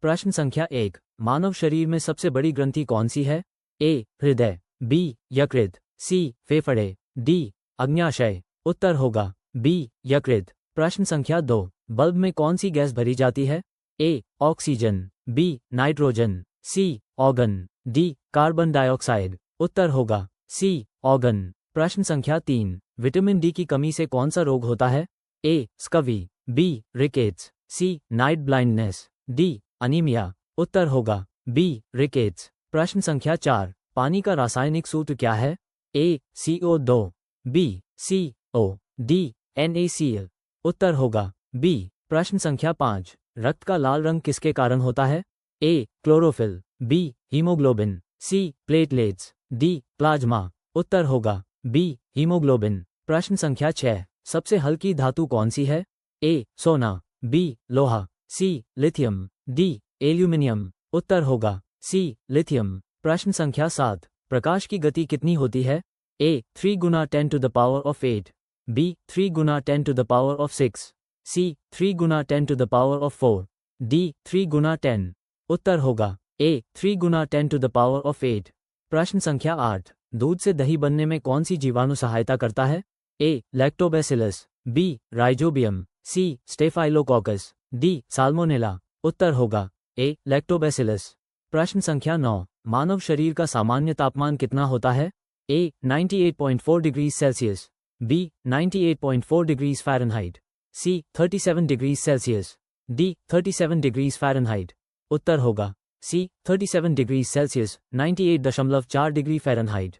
प्रश्न संख्या 1, मानव शरीर में सबसे बड़ी ग्रंथि कौन सी है? ए. हृदय, बी. यकृत, सी. फेफड़े, डी. अग्न्याशय। उत्तर होगा बी. यकृत। प्रश्न संख्या 2, बल्ब में कौन सी गैस भरी जाती है? A. Oxygen, B. Nitrogen, C. Argon, D. Carbon dioxide. उत्तर होगा सी. ऑर्गन। प्रश्न संख्या 3, विटामिन डी की कमी से कौन सा रोग होता है? A. Scurvy, B. Rickets, C. Night blindness, D. Anaemia. उत्तर होगा बी. रिकेट्स। प्रश्न संख्या 4, पानी का रासायनिक सूत्र क्या है? A. CO2, B. CO, D. NaCl। उत्तर होगा बी. प्रश्न संख्या 5, रक्त का लाल रंग किसके कारण होता है? A. Chlorophyll, B. Haemoglobin, C. Platelets, D. Plasma. उत्तर होगा बी. हीमोग्लोबिन। प्रश्न संख्या 6, सबसे हल्की धातु कौन सी है? ए. सोना, बी. लोहा, सी. Lithium, D. एल्यूमिनियम। उत्तर होगा सी. लिथियम। प्रश्न संख्या 7, प्रकाश की गति कितनी होती है? ए. 3 गुना 10 to the power of 8, B. 3 गुना 10 to the power of 6, C. 3 गुना 10 to the power of 4, D. 3 गुना 10। उत्तर होगा ए. 3 गुना 10 to the power of 8। प्रश्न संख्या 8, दूध से दही बनने में कौन सी जीवाणु सहायता करता है? A. Lactobacillus, B. Rhizobium, C. Staphylococcus, D. Salmonella. उत्तर होगा ए. लैक्टोबैसिलस। प्रश्न संख्या 9, मानव शरीर का सामान्य तापमान कितना होता है? A. 98.4 degree Celsius, B. 98.4 degree Fahrenheit, C. 37 degree Celsius, D. 37 degree Fahrenheit. उत्तर होगा C. 37 degree Celsius 98.4 degree Fahrenheit.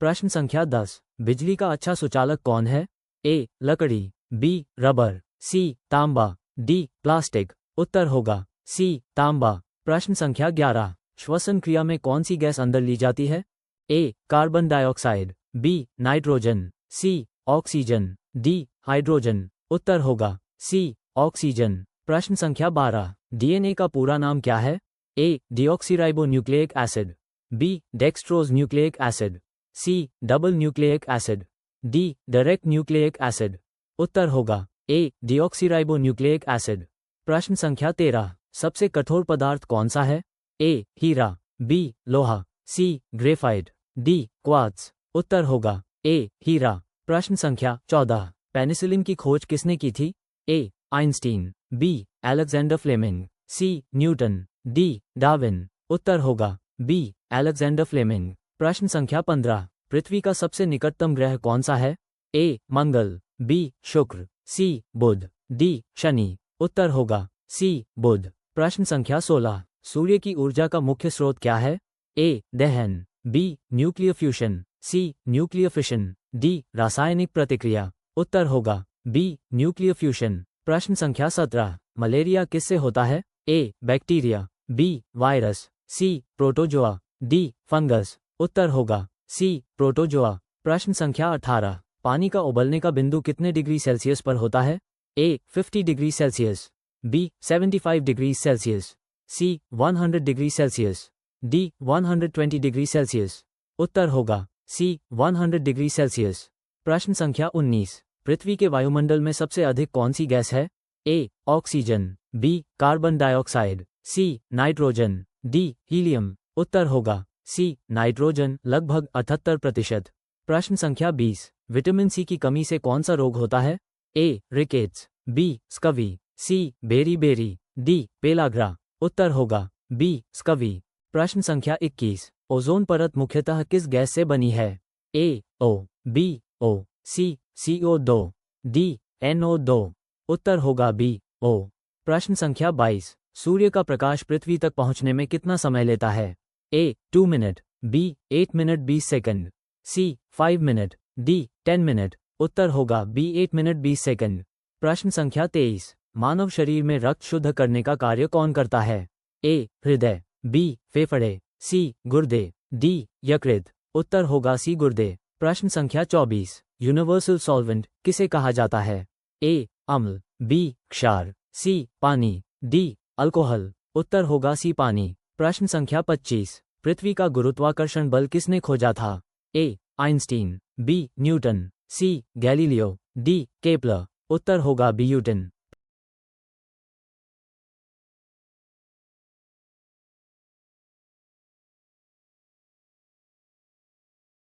प्रश्न संख्या 10, बिजली का अच्छा सुचालक कौन है? ए. लकड़ी, बी. रबर, सी. तांबा, डी. प्लास्टिक। उत्तर होगा सी. तांबा। प्रश्न संख्या 11, श्वसन क्रिया में कौन सी गैस अंदर ली जाती है? A. Carbon dioxide, B. Nitrogen, C. Oxygen, D. Hydrogen. उत्तर होगा सी. ऑक्सीजन। प्रश्न संख्या 12, डीएनए का पूरा नाम क्या है? A. Deoxyribonucleic acid, B. Dextrose nucleic acid, C. Double nucleic acid, D. Direct nucleic acid. उत्तर होगा ए. Deoxyribonucleic acid. प्रश्न संख्या 13, सबसे कठोर पदार्थ कौन सा है? ए. हीरा, बी. लोहा, सी. Graphite, D. क्वार्ट्ज। उत्तर होगा ए. हीरा। प्रश्न संख्या 14, पेनिसिलिन की खोज किसने की थी? A. Einstein, B. Alexander Fleming, C. Newton, D. Darwin. उत्तर होगा बी. Alexander Fleming. प्रश्न संख्या 15, पृथ्वी का सबसे निकटतम ग्रह कौन सा है? ए. मंगल, बी. शुक्र, सी. बुध, डी. शनि। उत्तर होगा सी. बुध। प्रश्न संख्या 16, सूर्य की ऊर्जा का मुख्य स्रोत क्या है? ए. दहन, B. Nuclear fusion, C. Nuclear fission, D. रासायनिक प्रतिक्रिया। उत्तर होगा बी. Nuclear fusion. प्रश्न संख्या 17, मलेरिया किससे होता है? A. Bacteria, B. Virus, C. Protozoa, D. Fungus. उत्तर होगा सी. प्रोटोजोआ। प्रश्न संख्या 18, पानी का उबलने का बिंदु कितने डिग्री सेल्सियस पर होता है? A. 50 degree Celsius, B. 75 degree Celsius, C. 100 degree Celsius, D. 120 degree Celsius. उत्तर होगा सी. 100 degree Celsius. प्रश्न संख्या 19, पृथ्वी के वायुमंडल में सबसे अधिक कौन सी गैस है? A. Oxygen, B. Carbon dioxide, C. Nitrogen, D. Helium. उत्तर होगा सी. नाइट्रोजन, लगभग 78%। प्रश्न संख्या 20, विटामिन सी की कमी से कौन सा रोग होता है? A. Rickets, B. Scurvy, C. Beriberi, D. Pellagra. उत्तर होगा बी. स्कवी। प्रश्न संख्या 21, ओजोन परत मुख्यतः किस गैस से बनी है? ए. ओ, बी. ओ, सी. CO2, D. NO2। उत्तर होगा बी. ओ। प्रश्न संख्या 22, सूर्य का प्रकाश पृथ्वी तक पहुंचने में कितना समय लेता है? ए. 2 मिनट, बी. 8 मिनट 20 सेकंड, सी. 5 मिनट, डी. 10 मिनट। उत्तर होगा बी. 8 minute 20 second. प्रश्न संख्या 23, मानव शरीर में रक्त शुद्ध करने का कार्य कौन करता है? ए. हृदय, बी. फेफड़े, सी. गुर्दे, डी. यकृत। उत्तर होगा सी. गुर्दे। प्रश्न संख्या 24, यूनिवर्सल सॉल्वेंट किसे कहा जाता है? ए. अम्ल, बी. क्षार, सी. पानी, डी. अल्कोहल। उत्तर होगा सी. पानी। प्रश्न संख्या 25, पृथ्वी का गुरुत्वाकर्षण बल किसने खोजा था? A. Einstein, B. Newton, C. Galileo, D. Kepler. उत्तर होगा बी. न्यूटन।